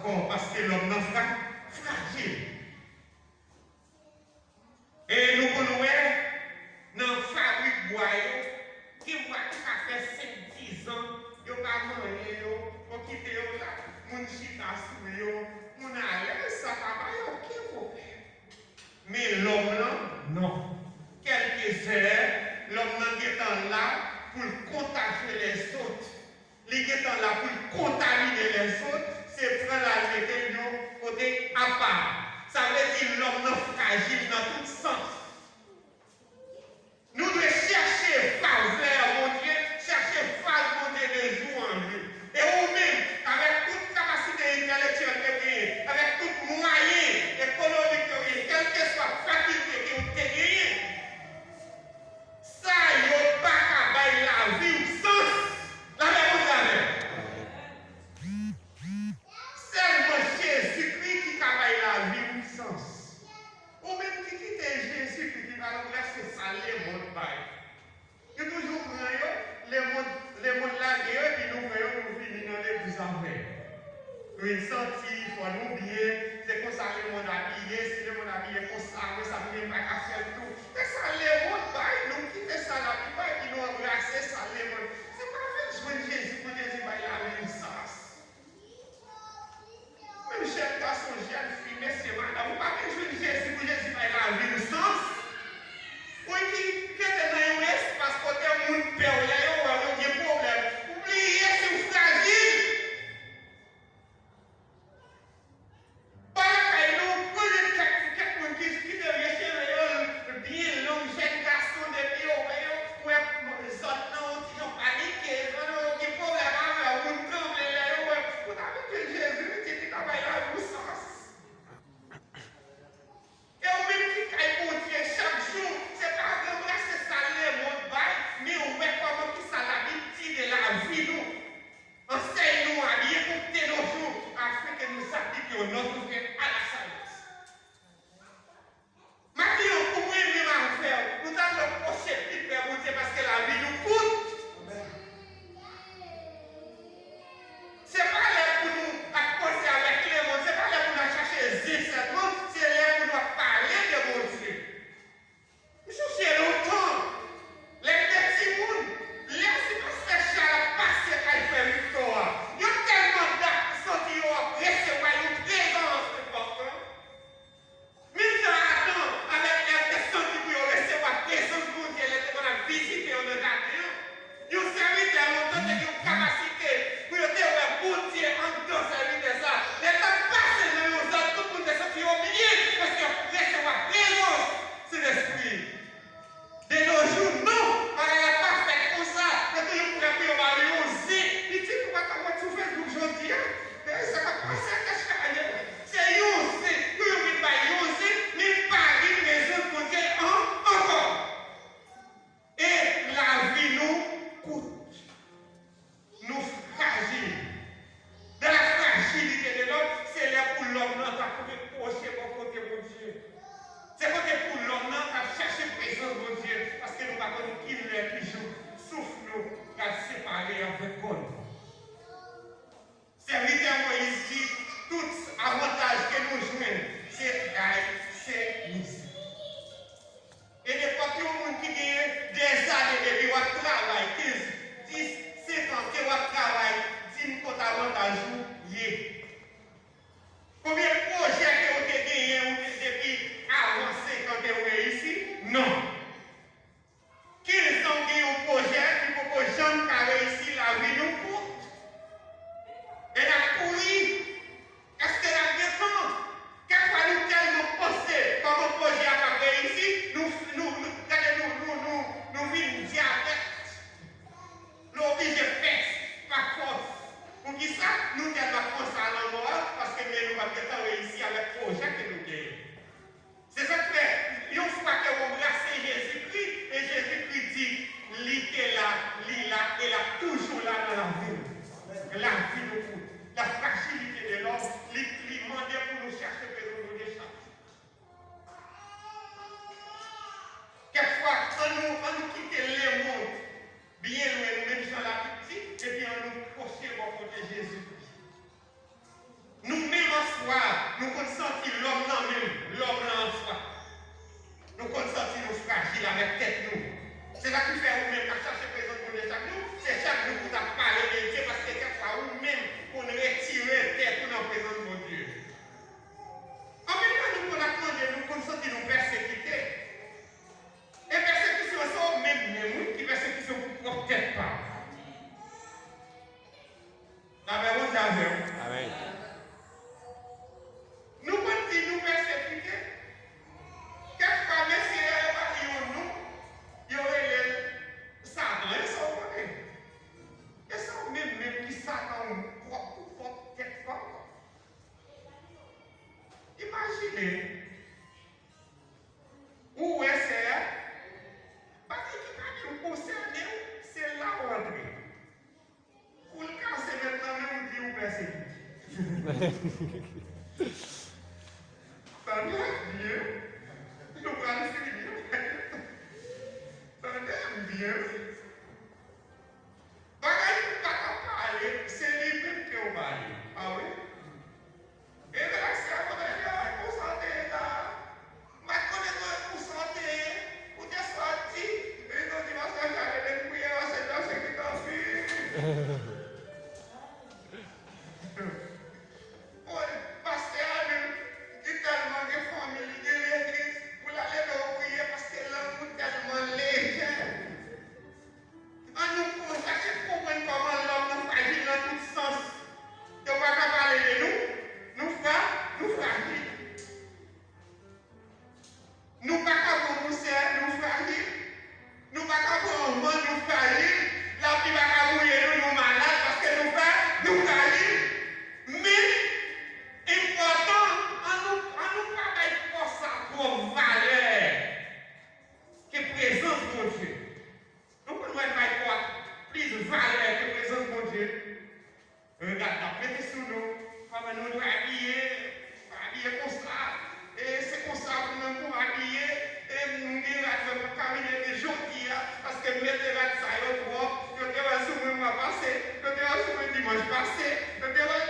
encore parce que l'homme est fragile. Et nous connaissons dans la fabrique de bois, qui voit qui a fait 5-10 ans, il n'y a pas mangé, on quitte là, mon chita sous on a l'air, ça va, aucun problème. Mais l'homme là, non. Quelques heures, l'homme est là pour contagier les autres. Il est là pour contaminer les autres, c'est prendre la météo côté à part. Ça veut dire l'homme est fragile dans tout sens. Nous devons chercher faveur, mon Dieu, chercher faveur de jour en jour. Et vous-même, avec toute capacité intellectuelle que vous avez, avec tout moyen économique que vous avez, quelle que soit la faculté que vous avez gagnée, ça, il n'y a pas qu'à la vie ou sens. La même chose. Seulement Jésus-Christ qui travaille la vie ou sens. Ou même qui quitte Jésus-Christ qui va nous laisser ça, les mots de bail. Et toujours les mots de la guerre, puis nous voyons nous finir dans l'église en vrai. Nous sortis, il faut nous oublier, c'est comme ça les mots habillés, si les mots habillés comme ça ne vient pas qu'à faire tout. Et ça, les mots de bail, nous quitter ça la vie, et puis nous embrasser ça, les mots. C'est pas fait jouer Jésus pour Jésus, il a une sens. Même jeune garçon, jeune fille, messieurs, madame, vous ne pouvez pas jouer Jésus pour Jésus, il a une sens. Oui, qui est dans un espace côté monde père, il y a un problème. Oubliez, c'est fragile. Pas la caille, nous, quelqu'un qui devient chez Ça m'aime bien. Nous allons finir. Ça m'aime bien. Bagaille pas parler, c'est lui-même qui on parle. Ah oui? Et là, c'est à côté de la consanté là. Ma connaissance pour santé, pour des sorties. Et donc, il va se faire des prières, c'est dans ce qui t'en fait. Parce qu'il y a tellement de familles de l'église, vous l'allez donc prier parce que l'homme est tellement léger. On nous pose à chaque fois comment l'homme nous fragile dans tout sens. Tu ne vas pas parler de nous, nous fragiles. Nous pas qu'à nous serre, nous fragiles. Nous pas qu'à nous fragiles. La vie va qu'à mourir nous malades parce que nous fragiles. Mais important, on nous pas pour ça comme valeur que présence de Dieu. Nous pouvons mettre quoi plus valeur que présence de Dieu. Regarde, mettez sur nous, comme nous devons habiller comme ça. Et c'est comme ça que nous pouvons habiller. Et nous devons caminer des jours parce que mettez ça au droit. Nous devons soumettre le mois passé, nous devons soumettre le dimanche passé, nous devons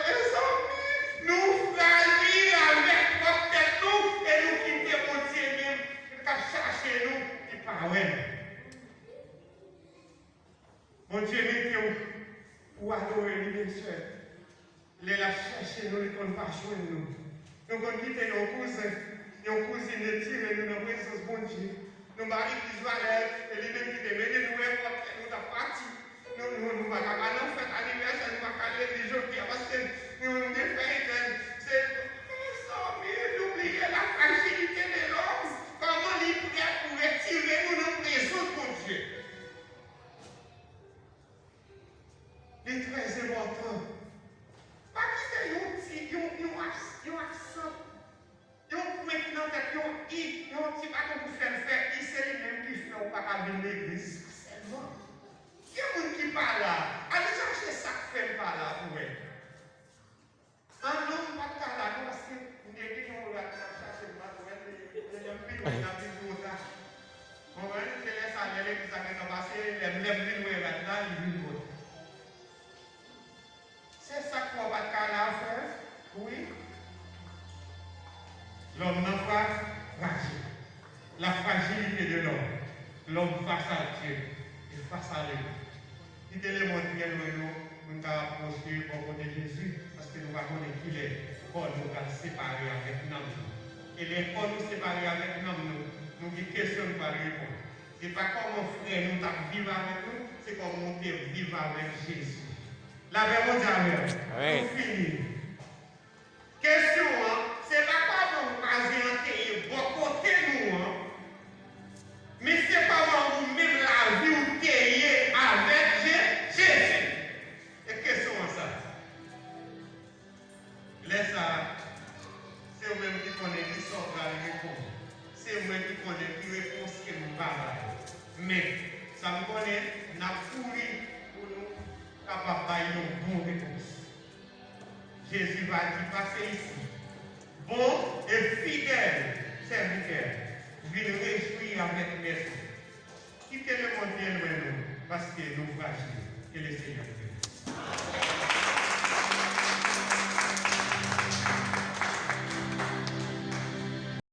nous fragile avec notre tête nous et nous quitter mon Dieu même, qui chercher nous, qui parle. Mon Dieu, mettez pour adorer les bien les la chercher nous, les qu'on pas joindre nous. Nous qu'on quitter nos cousins, nos cousines de tirer nous dans la présence de mon Dieu. Nous maris qui Israël, et les mêmes qui demeurent nous, nous avons parti. Nous ne pouvons pas faire anniversaire, nous ne pouvons pas aller les jours parce que nous avons des fêtes. C'est d'oublier la fragilité de l'homme. Comment il pourrait pour retirer nous dans la présence de Dieu. C'est très important. Pas quitter un accent. Un point qui dans la tête, un petit bâton pour faire faire. C'est lui-même qui fait ou pas venir l'église. Seulement. Il y a un monde qui parle là. Allez chercher ça qui fait par là pour elle. Un homme pas de là parce que nous devons chercher le bâton. Il y a un peu de temps. On va dire que les salaires qui sont passés, les villes là, ils vivent. C'est ça qu'on va faire. Oui. L'homme n'a pas fragile. La fragilité de l'homme. L'homme face à Dieu et face à lui. Il te le montre bien nous nous approcher au côté de Jésus parce que nous avons qu'il est. Paul nous a séparés avec nous. Et les Paul nous séparés avec nous, nous avons question par répondre. Ce n'est pas comme un frère nous a vivre avec nous, c'est comme on vivre avec Jésus. La verbe mondiale. Nous finissons. Question, c'est pas comme on a orienté bon côté nous, mais c'est pas comme même la vie où tu es avec Jésus. Et question ça. Laisse ça. C'est vous-même qui connaît qui sort la réponse. C'est vous-même qui connaît qui réponse que nous parlons. Mais ça me connaît, n'a pourri pour nous capable d'avoir une bonne réponse. Jésus va dire passez ici. Bon et fidèle serviteur, venez réjouir avec mes. Quittez le monde bien loin nous, parce que nous fragiles. Que le Seigneur